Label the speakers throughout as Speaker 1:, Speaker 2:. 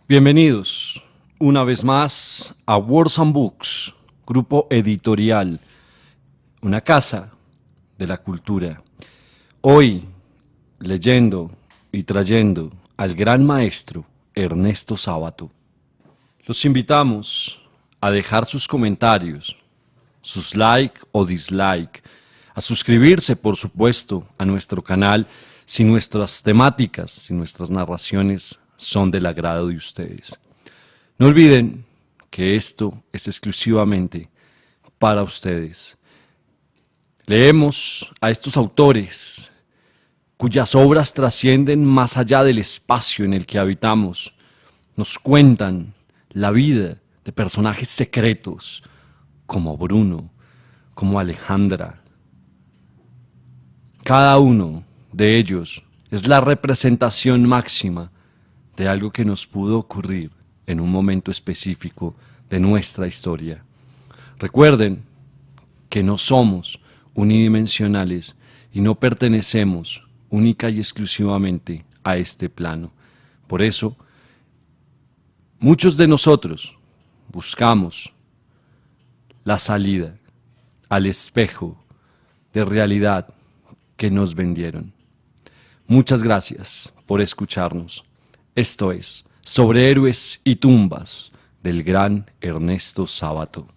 Speaker 1: Bienvenidos una vez más a Words and Books, grupo editorial, una casa de la cultura. Hoy leyendo y trayendo al gran maestro Ernesto Sábato. Los invitamos a dejar sus comentarios, sus like o dislike, a suscribirse por supuesto a nuestro canal si nuestras temáticas, si nuestras narraciones son del agrado de ustedes. No olviden que esto es exclusivamente para ustedes. Leemos a estos autores cuyas obras trascienden más allá del espacio en el que habitamos. Nos cuentan la vida de personajes secretos como Bruno, como Alejandra. Cada uno de ellos es la representación máxima de algo que nos pudo ocurrir en un momento específico de nuestra historia. Recuerden que no somos unidimensionales y no pertenecemos única y exclusivamente a este plano. Por eso, muchos de nosotros buscamos la salida al espejo de realidad que nos vendieron. Muchas gracias por escucharnos. Esto es Sobre Héroes y Tumbas del gran Ernesto Sábato.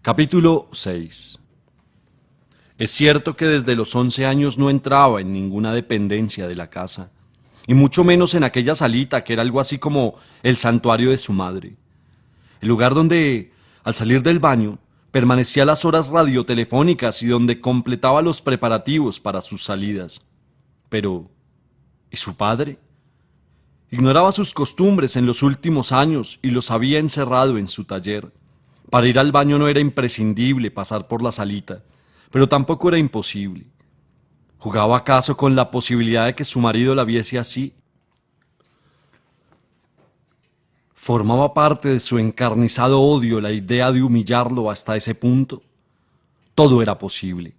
Speaker 1: Capítulo 6. Es cierto que desde los 11 años no entraba en ninguna dependencia de la casa, y mucho menos en aquella salita que era algo así como el santuario de su madre. El lugar donde, al salir del baño, permanecía las horas radiotelefónicas y donde completaba los preparativos para sus salidas. Pero, ¿y su padre? Ignoraba sus costumbres en los últimos años y los había encerrado en su taller. Para ir al baño no era imprescindible pasar por la salita, pero tampoco era imposible. ¿Jugaba acaso con la posibilidad de que su marido la viese así? ¿Formaba parte de su encarnizado odio la idea de humillarlo hasta ese punto? Todo era posible.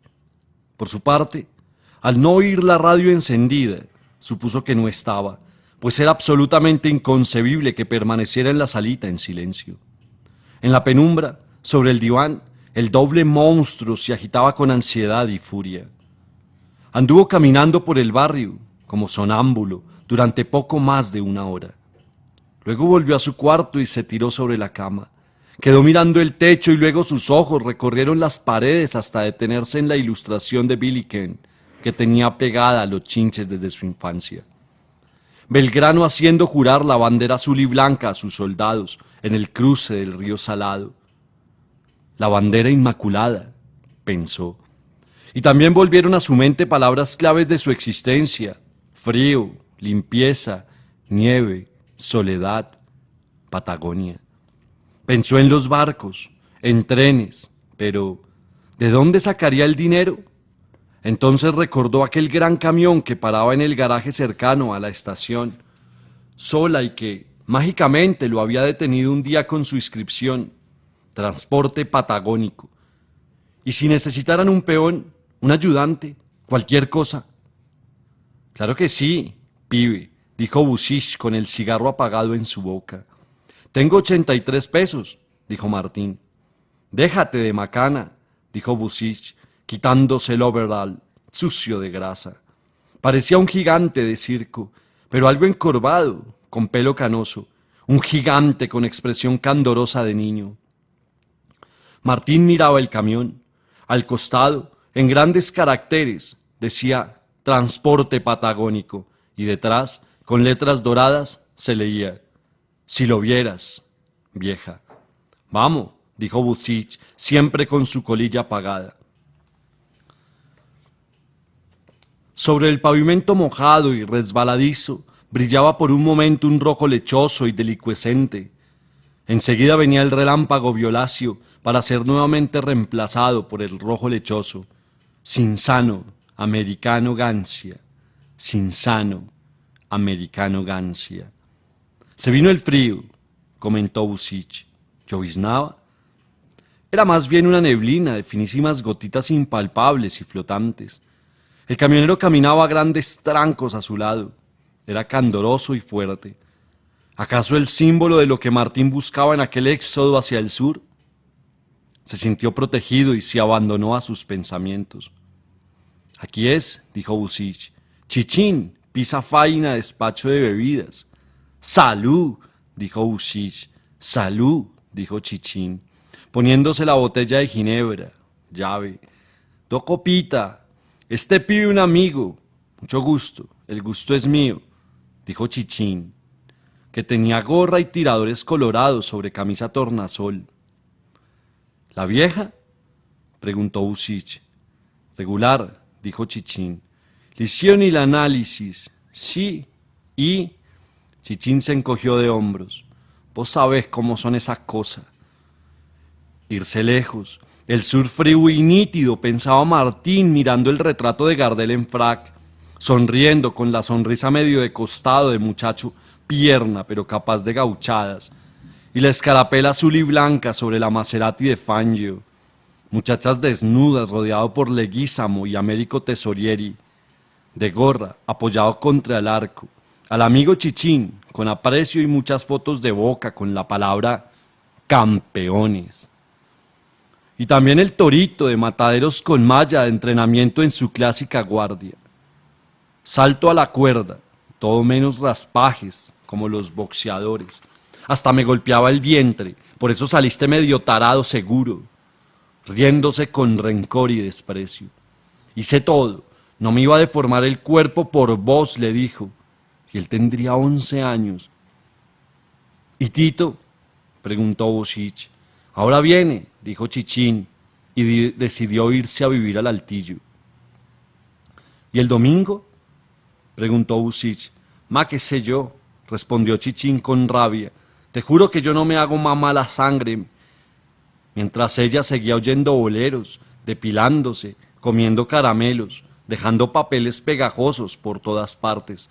Speaker 1: Por su parte, al no oír la radio encendida, supuso que no estaba, pues era absolutamente inconcebible que permaneciera en la salita en silencio. En la penumbra, sobre el diván, el doble monstruo se agitaba con ansiedad y furia. Anduvo caminando por el barrio, como sonámbulo, durante poco más de una hora. Luego volvió a su cuarto y se tiró sobre la cama. Quedó mirando el techo y luego sus ojos recorrieron las paredes hasta detenerse en la ilustración de Billiken, que tenía pegada a los chinches desde su infancia. Belgrano haciendo jurar la bandera azul y blanca a sus soldados en el cruce del río Salado. La bandera inmaculada, pensó. Y también volvieron a su mente palabras claves de su existencia: frío, limpieza, nieve, soledad, Patagonia. Pensó en los barcos, en trenes, pero ¿de dónde sacaría el dinero? Entonces recordó aquel gran camión que paraba en el garaje cercano a la estación, sola, y que mágicamente lo había detenido un día con su inscripción: transporte patagónico. Y si necesitaran un peón, un ayudante, cualquier cosa. Claro que sí, pibe, dijo Busish con el cigarro apagado en su boca. Tengo 83 pesos, dijo Martín. Déjate de macana, dijo Busish, quitándose el overall, sucio de grasa. Parecía un gigante de circo, pero algo encorvado, con pelo canoso, un gigante con expresión candorosa de niño. Martín miraba el camión. Al costado, en grandes caracteres, decía transporte patagónico, y detrás, con letras doradas, se leía: si lo vieras, vieja. Vamos, dijo Busish, siempre con su colilla apagada. Sobre el pavimento mojado y resbaladizo brillaba por un momento un rojo lechoso y delicuescente. Enseguida venía el relámpago violáceo para ser nuevamente reemplazado por el rojo lechoso. Sinsano, americano gancia. Sinsano, americano gancia. Se vino el frío, comentó Busish. ¿Lloviznaba? Era más bien una neblina de finísimas gotitas impalpables y flotantes. El camionero caminaba a grandes trancos a su lado. Era candoroso y fuerte. ¿Acaso el símbolo de lo que Martín buscaba en aquel éxodo hacia el sur? Se sintió protegido y se abandonó a sus pensamientos. Aquí es, dijo Bucich. Chichín, pisa faina, despacho de bebidas. Salud, dijo Bucich. Salud, dijo Chichín, poniéndose la botella de ginebra. Llave. Do copita. Este pibe un amigo. Mucho gusto, el gusto es mío, dijo Chichín, que tenía gorra y tiradores colorados sobre camisa tornasol. ¿La vieja?, preguntó Bucich. Regular, dijo Chichín. Le hicieron el análisis. Sí, y... Chichín se encogió de hombros. Vos sabés cómo son esas cosas. Irse lejos. El sur frío y nítido, pensaba Martín mirando el retrato de Gardel en frac, sonriendo con la sonrisa medio de costado de muchacho pierna pero capaz de gauchadas, y la escarapela azul y blanca sobre la Maserati de Fangio, muchachas desnudas rodeado por Leguízamo y Américo Tesorieri, de gorra apoyado contra el arco, al amigo Chichín con aprecio y muchas fotos de boca con la palabra campeones. Y también el torito de mataderos con malla de entrenamiento en su clásica guardia. Salto a la cuerda, todo menos raspajes, como los boxeadores. Hasta me golpeaba el vientre, por eso saliste medio tarado seguro, riéndose con rencor y desprecio. Hice todo, no me iba a deformar el cuerpo por vos, le dijo, y él tendría 11 años. ¿Y Tito?, preguntó Bucich. Ahora viene, dijo Chichín, y decidió irse a vivir al Altillo. ¿Y el domingo?, preguntó Bucich. Ma, qué sé yo, respondió Chichín con rabia. Te juro que yo no me hago más mala sangre. Mientras ella seguía oyendo boleros, depilándose, comiendo caramelos, dejando papeles pegajosos por todas partes.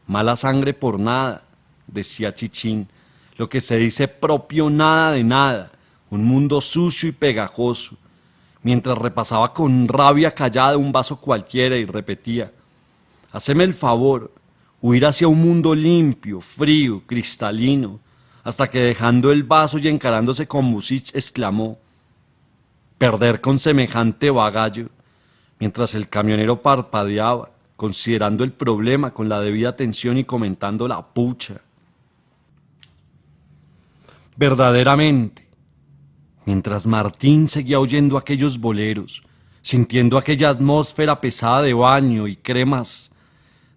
Speaker 1: Mala sangre por nada, decía Chichín, lo que se dice propio nada de nada, un mundo sucio y pegajoso, mientras repasaba con rabia callada un vaso cualquiera y repetía, haceme el favor, huir hacia un mundo limpio, frío, cristalino, hasta que dejando el vaso y encarándose con Bucich exclamó, perder con semejante bagallo, mientras el camionero parpadeaba, considerando el problema con la debida atención y comentando la pucha. Verdaderamente, mientras Martín seguía oyendo aquellos boleros, sintiendo aquella atmósfera pesada de baño y cremas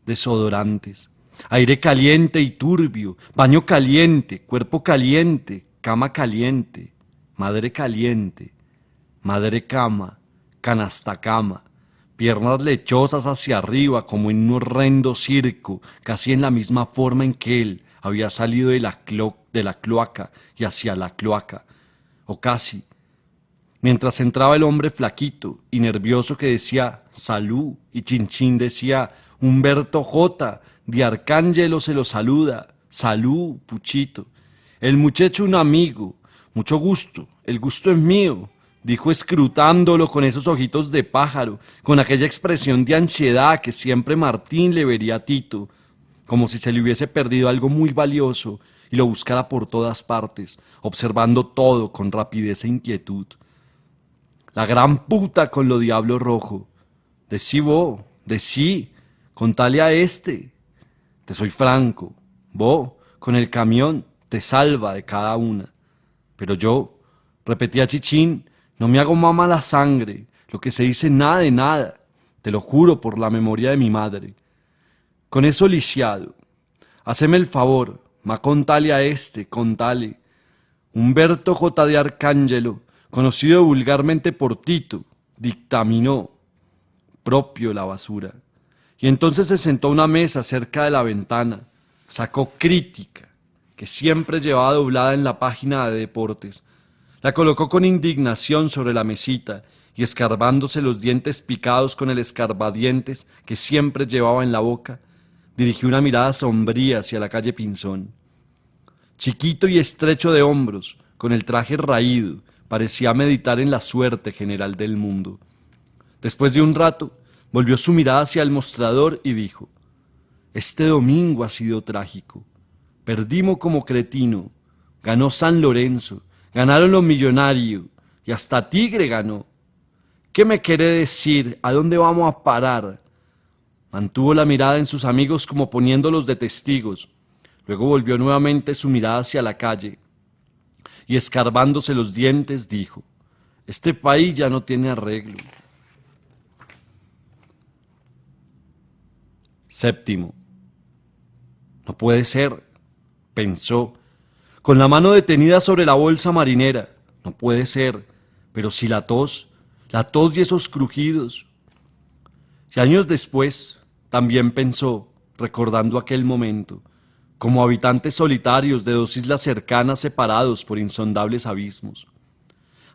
Speaker 1: desodorantes, aire caliente y turbio, baño caliente, cuerpo caliente, cama caliente, madre cama, canasta cama, piernas lechosas hacia arriba como en un horrendo circo, casi en la misma forma en que él había salido de la cloaca y hacia la cloaca, o casi, mientras entraba el hombre flaquito y nervioso que decía salud y Chinchín decía Humberto J. de Arcángelo se lo saluda, salud, Puchito. El muchacho un amigo, mucho gusto, el gusto es mío, dijo escrutándolo con esos ojitos de pájaro, con aquella expresión de ansiedad que siempre Martín le vería a Tito, como si se le hubiese perdido algo muy valioso y lo buscara por todas partes, observando todo con rapidez e inquietud. La gran puta con lo diablo rojo. Decí vos, decí, contale a este. Te soy franco, vos, con el camión, te salva de cada una. Pero yo, repetía Chichín, no me hago más mala sangre, lo que se dice nada de nada, te lo juro por la memoria de mi madre. Con eso lisiado, haceme el favor, ma contale a este, contale. Humberto J. de Arcángelo, conocido vulgarmente por Tito, dictaminó, propio la basura. Y entonces se sentó a una mesa cerca de la ventana, sacó Crítica, que siempre llevaba doblada en la página de deportes, la colocó con indignación sobre la mesita y escarbándose los dientes picados con el escarbadientes que siempre llevaba en la boca, dirigió una mirada sombría hacia la calle Pinzón. Chiquito y estrecho de hombros, con el traje raído, parecía meditar en la suerte general del mundo. Después de un rato, volvió su mirada hacia el mostrador y dijo, Este domingo ha sido trágico. Perdimos como cretino. Ganó San Lorenzo. Ganaron los Millonarios. Y hasta Tigre ganó. ¿Qué me quiere decir? ¿A dónde vamos a parar? Mantuvo la mirada en sus amigos como poniéndolos de testigos. Luego volvió nuevamente su mirada hacia la calle. Y escarbándose los dientes dijo: este país ya no tiene arreglo. Séptimo. No puede ser, pensó, con la mano detenida sobre la bolsa marinera. No puede ser, pero si la tos y esos crujidos. Y años después, también pensó, recordando aquel momento, como habitantes solitarios de dos islas cercanas separados por insondables abismos.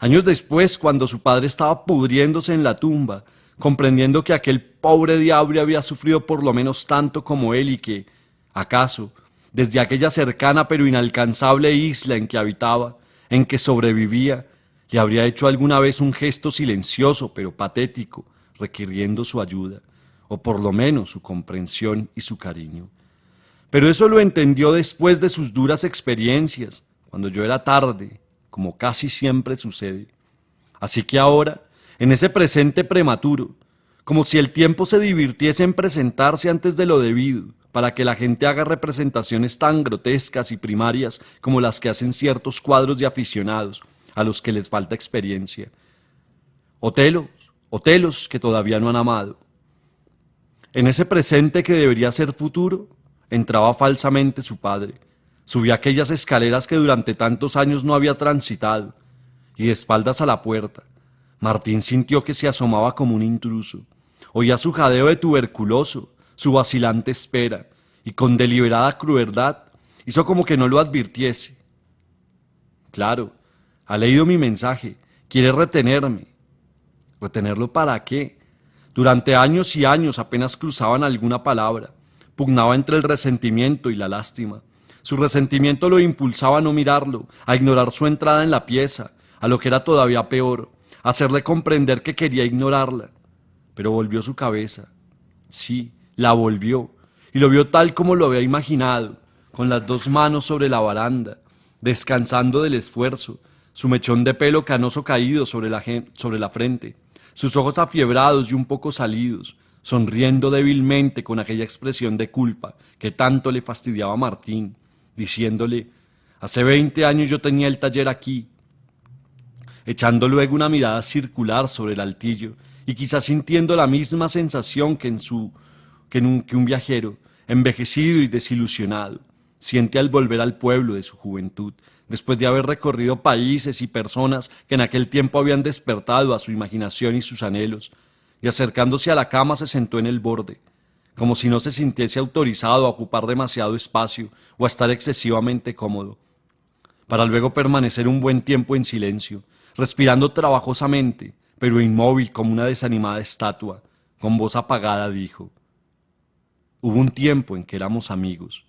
Speaker 1: Años después, cuando su padre estaba pudriéndose en la tumba, comprendiendo que aquel pobre diablo había sufrido por lo menos tanto como él y que, acaso, desde aquella cercana pero inalcanzable isla en que habitaba, en que sobrevivía, le habría hecho alguna vez un gesto silencioso pero patético, requiriendo su ayuda, o por lo menos su comprensión y su cariño. Pero eso lo entendió después de sus duras experiencias, cuando yo era tarde, como casi siempre sucede. Así que ahora, en ese presente prematuro, como si el tiempo se divirtiese en presentarse antes de lo debido, para que la gente haga representaciones tan grotescas y primarias como las que hacen ciertos cuadros de aficionados, a los que les falta experiencia. Otelos que todavía no han amado. En ese presente que debería ser futuro, entraba falsamente su padre, subía aquellas escaleras que durante tantos años no había transitado, y de espaldas a la puerta, Martín sintió que se asomaba como un intruso. Oía su jadeo de tuberculoso, su vacilante espera, y con deliberada crueldad hizo como que no lo advirtiese. Claro, ha leído mi mensaje, quiere retenerme. ¿Retenerlo para qué? Durante años y años apenas cruzaban alguna palabra, pugnaba entre el resentimiento y la lástima. Su resentimiento lo impulsaba a no mirarlo, a ignorar su entrada en la pieza, a lo que era todavía peor, a hacerle comprender que quería ignorarla. Pero volvió su cabeza. Sí, la volvió, y lo vio tal como lo había imaginado, con las dos manos sobre la baranda, descansando del esfuerzo, su mechón de pelo canoso caído sobre la frente, sus ojos afiebrados y un poco salidos, sonriendo débilmente con aquella expresión de culpa que tanto le fastidiaba a Martín, diciéndole: hace 20 años yo tenía el taller aquí, echando luego una mirada circular sobre el altillo y quizás sintiendo la misma sensación que un viajero, envejecido y desilusionado, siente al volver al pueblo de su juventud, después de haber recorrido países y personas que en aquel tiempo habían despertado a su imaginación y sus anhelos, y acercándose a la cama se sentó en el borde, como si no se sintiese autorizado a ocupar demasiado espacio o a estar excesivamente cómodo, para luego permanecer un buen tiempo en silencio, respirando trabajosamente, pero inmóvil como una desanimada estatua. Con voz apagada dijo: hubo un tiempo en que éramos amigos.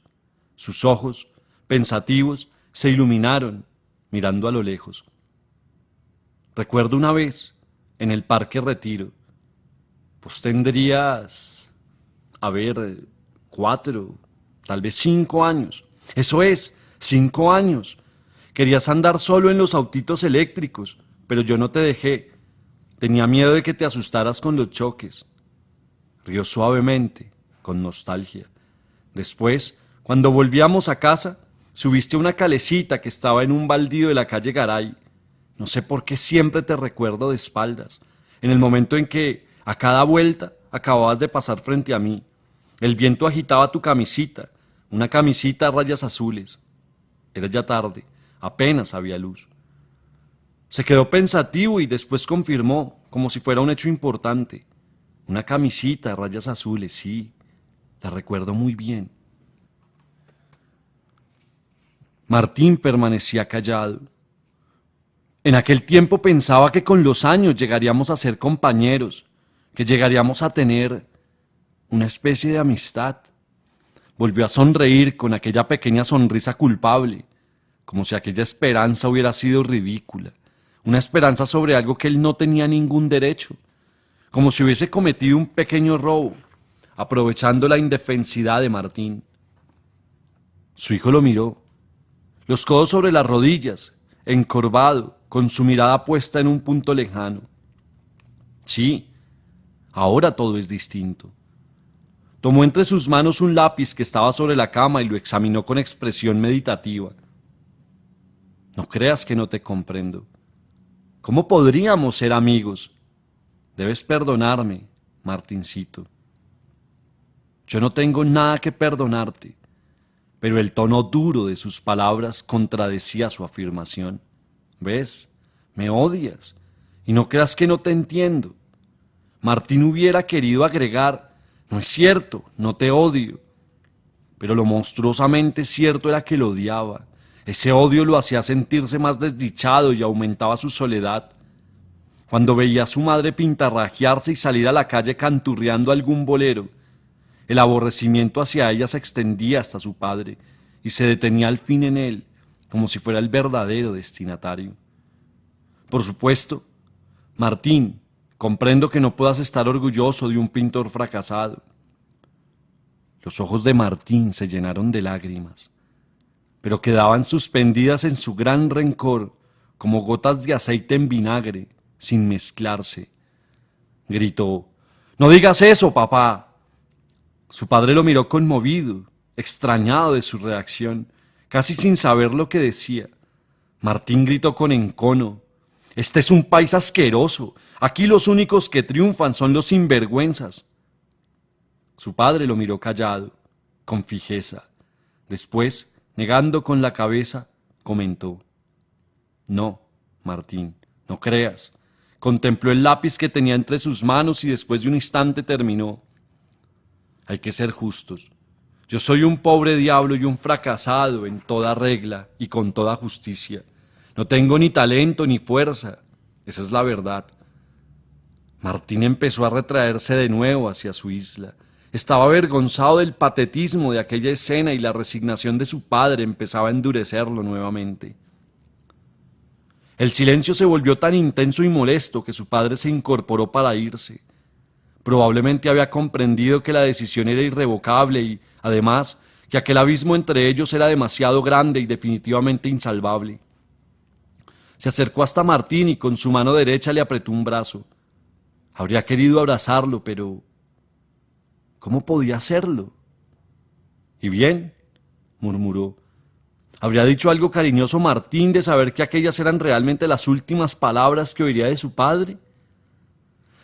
Speaker 1: Sus ojos, pensativos, se iluminaron, mirando a lo lejos. Recuerdo una vez, en el Parque Retiro, pues tendrías, 4, tal vez 5 años. Eso es, 5 años. Querías andar solo en los autitos eléctricos, pero yo no te dejé. Tenía miedo de que te asustaras con los choques. Rió suavemente, con nostalgia. Después, cuando volvíamos a casa, subiste a una calecita que estaba en un baldío de la calle Garay. No sé por qué siempre te recuerdo de espaldas, en el momento en que, a cada vuelta, acababas de pasar frente a mí. El viento agitaba tu camisita, una camisita a rayas azules. Era ya tarde, apenas había luz. Se quedó pensativo y después confirmó, como si fuera un hecho importante. Una camisita a rayas azules, sí, la recuerdo muy bien. Martín permanecía callado. En aquel tiempo pensaba que con los años llegaríamos a ser compañeros, que llegaríamos a tener una especie de amistad. Volvió a sonreír con aquella pequeña sonrisa culpable, como si aquella esperanza hubiera sido ridícula, una esperanza sobre algo que él no tenía ningún derecho, como si hubiese cometido un pequeño robo, aprovechando la indefensidad de Martín. Su hijo lo miró, los codos sobre las rodillas, encorvado, con su mirada puesta en un punto lejano. Sí, ahora todo es distinto. Tomó entre sus manos un lápiz que estaba sobre la cama y lo examinó con expresión meditativa. No creas que no te comprendo. ¿Cómo podríamos ser amigos? Debes perdonarme, Martincito. Yo no tengo nada que perdonarte, pero el tono duro de sus palabras contradecía su afirmación. ¿Ves? Me odias, y no creas que no te entiendo. Martín hubiera querido agregar: no es cierto, no te odio. Pero lo monstruosamente cierto era que lo odiaba. Ese odio lo hacía sentirse más desdichado y aumentaba su soledad. Cuando veía a su madre pintarrajearse y salir a la calle canturreando algún bolero, el aborrecimiento hacia ella se extendía hasta su padre y se detenía al fin en él, como si fuera el verdadero destinatario. Por supuesto, Martín, comprendo que no puedas estar orgulloso de un pintor fracasado. Los ojos de Martín se llenaron de lágrimas, pero quedaban suspendidas en su gran rencor como gotas de aceite en vinagre, sin mezclarse. Gritó: «¡No digas eso, papá!». Su padre lo miró conmovido, extrañado de su reacción, casi sin saber lo que decía. Martín gritó con encono: «Este es un país asqueroso. Aquí los únicos que triunfan son los sinvergüenzas». Su padre lo miró callado, con fijeza. Después, negando con la cabeza, comentó: «No, Martín, no creas». Contempló el lápiz que tenía entre sus manos y después de un instante terminó: «Hay que ser justos. Yo soy un pobre diablo y un fracasado en toda regla y con toda justicia. No tengo ni talento ni fuerza. Esa es la verdad». Martín empezó a retraerse de nuevo hacia su isla. Estaba avergonzado del patetismo de aquella escena y la resignación de su padre empezaba a endurecerlo nuevamente. El silencio se volvió tan intenso y molesto que su padre se incorporó para irse. Probablemente había comprendido que la decisión era irrevocable y, además, que aquel abismo entre ellos era demasiado grande y definitivamente insalvable. Se acercó hasta Martín y con su mano derecha le apretó un brazo. Habría querido abrazarlo, pero ¿cómo podía hacerlo? «¿Y bien?», murmuró. ¿Habría dicho algo cariñoso Martín de saber que aquellas eran realmente las últimas palabras que oiría de su padre?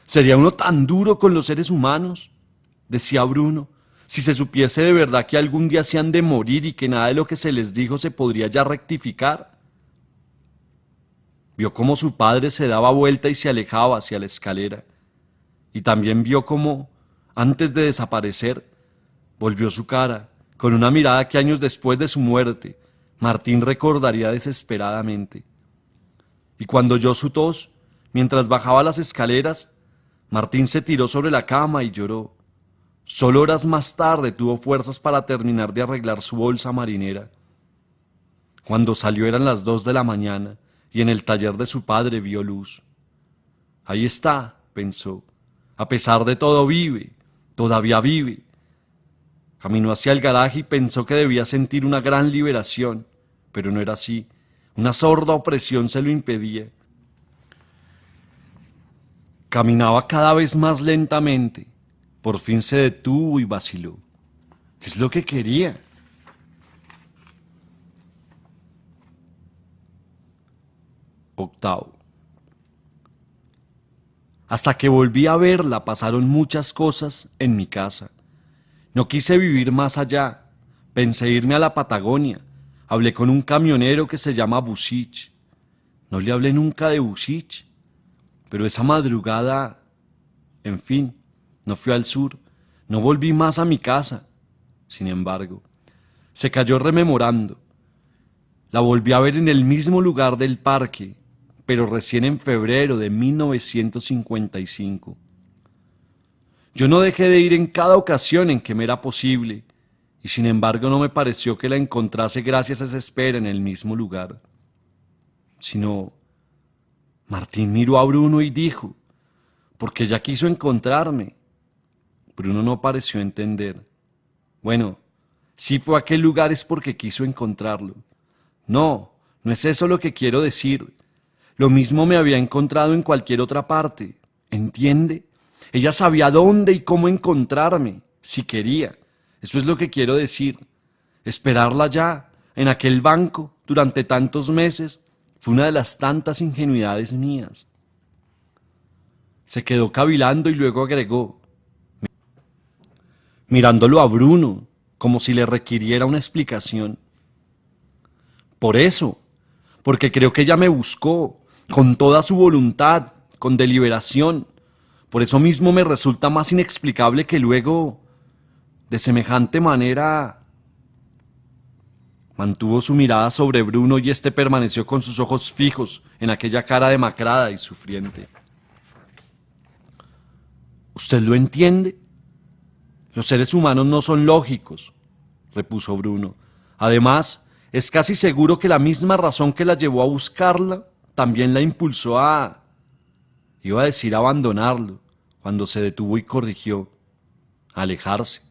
Speaker 1: ¿Sería uno tan duro con los seres humanos?, decía Bruno, si se supiese de verdad que algún día se han de morir y que nada de lo que se les dijo se podría ya rectificar. Vio cómo su padre se daba vuelta y se alejaba hacia la escalera, y también vio cómo, antes de desaparecer, volvió su cara con una mirada que años después de su muerte Martín recordaría desesperadamente. Y cuando oyó su tos, mientras bajaba las escaleras, Martín se tiró sobre la cama y lloró. Solo horas más tarde tuvo fuerzas para terminar de arreglar su bolsa marinera. Cuando salió eran las 2 de la mañana y en el taller de su padre vio luz. Ahí está, pensó, a pesar de todo vive, todavía vive. Caminó hacia el garaje y pensó que debía sentir una gran liberación, pero no era así. Una sorda opresión se lo impedía. Caminaba cada vez más lentamente. Por fin se detuvo y vaciló. ¿Qué es lo que quería? Octavo. Hasta que volví a verla pasaron muchas cosas en mi casa. No quise vivir más allá. Pensé irme a la Patagonia. Hablé con un camionero que se llama Busich. No le hablé nunca de Busich. Pero esa madrugada, en fin, no fui al sur. No volví más a mi casa. Sin embargo, se cayó rememorando. La volví a ver en el mismo lugar del parque, pero recién en febrero de 1955. Yo no dejé de ir en cada ocasión en que me era posible, y sin embargo no me pareció que la encontrase gracias a esa espera en el mismo lugar. Sino, Martín miró a Bruno y dijo: «¿Por qué ella quiso encontrarme? Bruno no pareció entender. Bueno, si fue a aquel lugar es porque quiso encontrarlo. No, no es eso lo que quiero decir. Lo mismo me había encontrado en cualquier otra parte. ¿Entiende? Ella sabía dónde y cómo encontrarme, si quería. Eso es lo que quiero decir. Esperarla ya, en aquel banco, durante tantos meses, fue una de las tantas ingenuidades mías. Se quedó cavilando y luego agregó, mirándolo a Bruno, como si le requiriera una explicación. Por eso, porque creo que ella me buscó, con toda su voluntad, con deliberación. Por eso mismo me resulta más inexplicable que luego, de semejante manera... Mantuvo su mirada sobre Bruno y éste permaneció con sus ojos fijos en aquella cara demacrada y sufriente. ¿Usted lo entiende? Los seres humanos no son lógicos, repuso Bruno. Además, es casi seguro que la misma razón que la llevó a buscarla también la impulsó a... Iba a decir abandonarlo, cuando se detuvo y corrigió. Alejarse.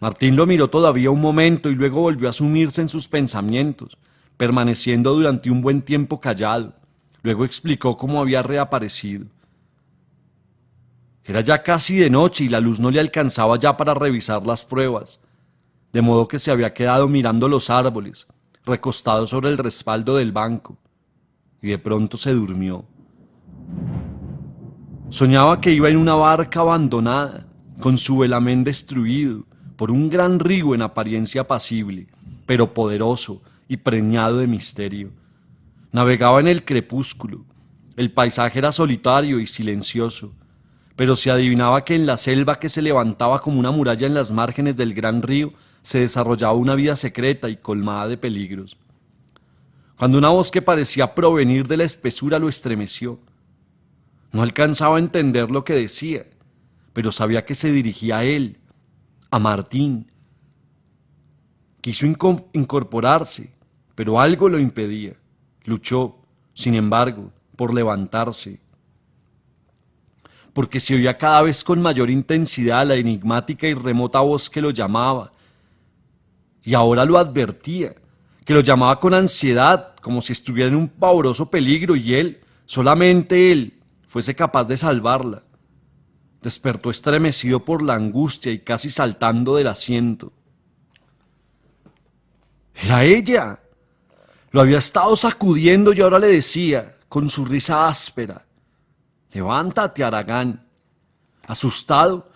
Speaker 1: Martín lo miró todavía un momento y luego volvió a sumirse en sus pensamientos, permaneciendo durante un buen tiempo callado. Luego explicó cómo había reaparecido. Era ya casi de noche y la luz no le alcanzaba ya para revisar las pruebas, de modo que se había quedado mirando los árboles, recostado sobre el respaldo del banco, y de pronto se durmió. Soñaba que iba en una barca abandonada, con su velamén destruido, por un gran río en apariencia apacible, pero poderoso y preñado de misterio. Navegaba en el crepúsculo. El paisaje era solitario y silencioso, pero se adivinaba que en la selva que se levantaba como una muralla en las márgenes del gran río se desarrollaba una vida secreta y colmada de peligros. Cuando una voz que parecía provenir de la espesura lo estremeció. No alcanzaba a entender lo que decía, pero sabía que se dirigía a él, a Martín. Quiso incorporarse, pero algo lo impedía. Luchó, sin embargo, por levantarse. Porque se oía cada vez con mayor intensidad la enigmática y remota voz que lo llamaba. Y ahora lo advertía, que lo llamaba con ansiedad, como si estuviera en un pavoroso peligro y él, solamente él, fuese capaz de salvarla. Despertó estremecido por la angustia y casi saltando del asiento. Era ella. Lo había estado sacudiendo y ahora le decía, con su risa áspera, levántate, Aragán. Asustado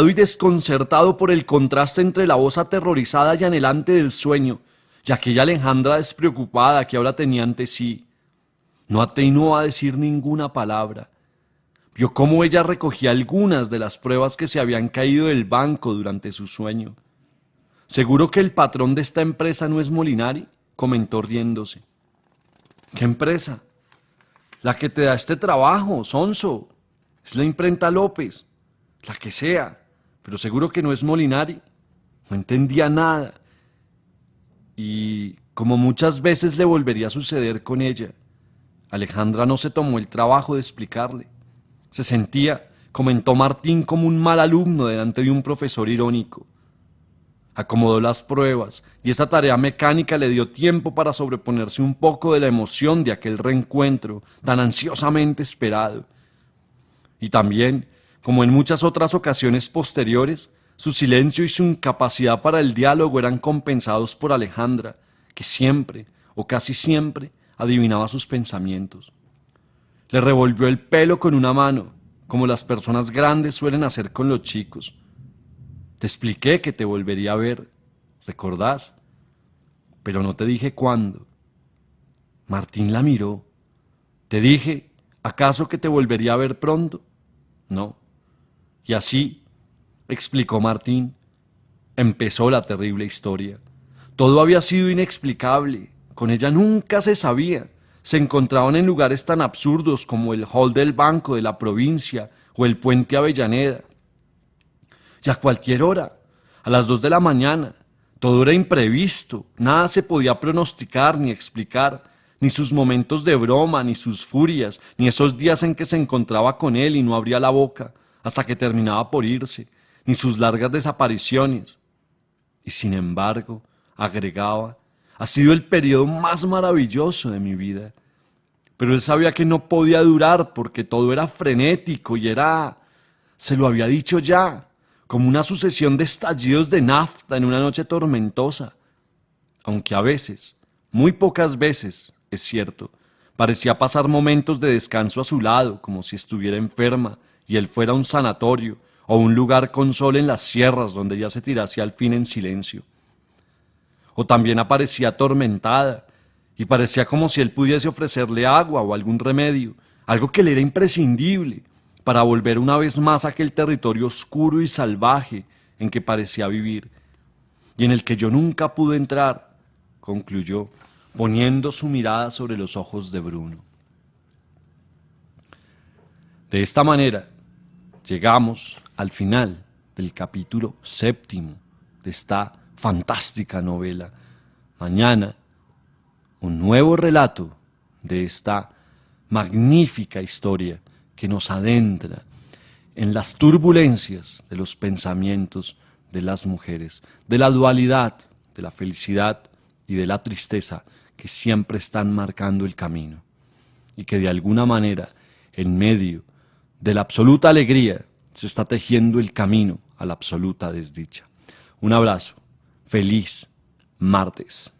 Speaker 1: y desconcertado por el contraste entre la voz aterrorizada y anhelante del sueño y aquella Alejandra despreocupada que ahora tenía ante sí. No atinó a decir ninguna palabra. Vio cómo ella recogía algunas de las pruebas que se habían caído del banco durante su sueño. ¿Seguro que el patrón de esta empresa no es Molinari?, comentó riéndose. ¿Qué empresa? La que te da este trabajo, sonso. Es la imprenta López. La que sea, pero seguro que no es Molinari. No entendía nada. Y como muchas veces le volvería a suceder con ella, Alejandra no se tomó el trabajo de explicarle. Se sentía, comentó Martín, como un mal alumno delante de un profesor irónico. Acomodó las pruebas y esa tarea mecánica le dio tiempo para sobreponerse un poco de la emoción de aquel reencuentro tan ansiosamente esperado. Y también, como en muchas otras ocasiones posteriores, su silencio y su incapacidad para el diálogo eran compensados por Alejandra, que siempre, o casi siempre, adivinaba sus pensamientos. Le revolvió el pelo con una mano, como las personas grandes suelen hacer con los chicos. Te expliqué que te volvería a ver, ¿recordás? Pero no te dije cuándo. Martín la miró. ¿Te dije, acaso, que te volvería a ver pronto? No. Y así, explicó Martín, empezó la terrible historia. Todo había sido inexplicable. Con ella nunca se sabía. Se encontraban en lugares tan absurdos como el hall del banco de la provincia o el puente Avellaneda. Y a cualquier hora, a las 2 de la mañana, todo era imprevisto, nada se podía pronosticar ni explicar, ni sus momentos de broma, ni sus furias, ni esos días en que se encontraba con él y no abría la boca hasta que terminaba por irse, ni sus largas desapariciones. Y sin embargo, agregaba, ha sido el periodo más maravilloso de mi vida. Pero él sabía que no podía durar porque todo era frenético y se lo había dicho ya, como una sucesión de estallidos de nafta en una noche tormentosa. Aunque a veces, muy pocas veces, es cierto, parecía pasar momentos de descanso a su lado, como si estuviera enferma y él fuera un sanatorio o un lugar con sol en las sierras donde ella se tirase al fin en silencio. O también aparecía atormentada y parecía como si él pudiese ofrecerle agua o algún remedio, algo que le era imprescindible para volver una vez más a aquel territorio oscuro y salvaje en que parecía vivir y en el que yo nunca pude entrar, concluyó, poniendo su mirada sobre los ojos de Bruno. De esta manera, llegamos al final del capítulo 7 de esta fantástica novela. Mañana, un nuevo relato de esta magnífica historia que nos adentra en las turbulencias de los pensamientos de las mujeres, de la dualidad, de la felicidad y de la tristeza que siempre están marcando el camino y que de alguna manera, en medio de la absoluta alegría, se está tejiendo el camino a la absoluta desdicha. Un abrazo. Feliz martes.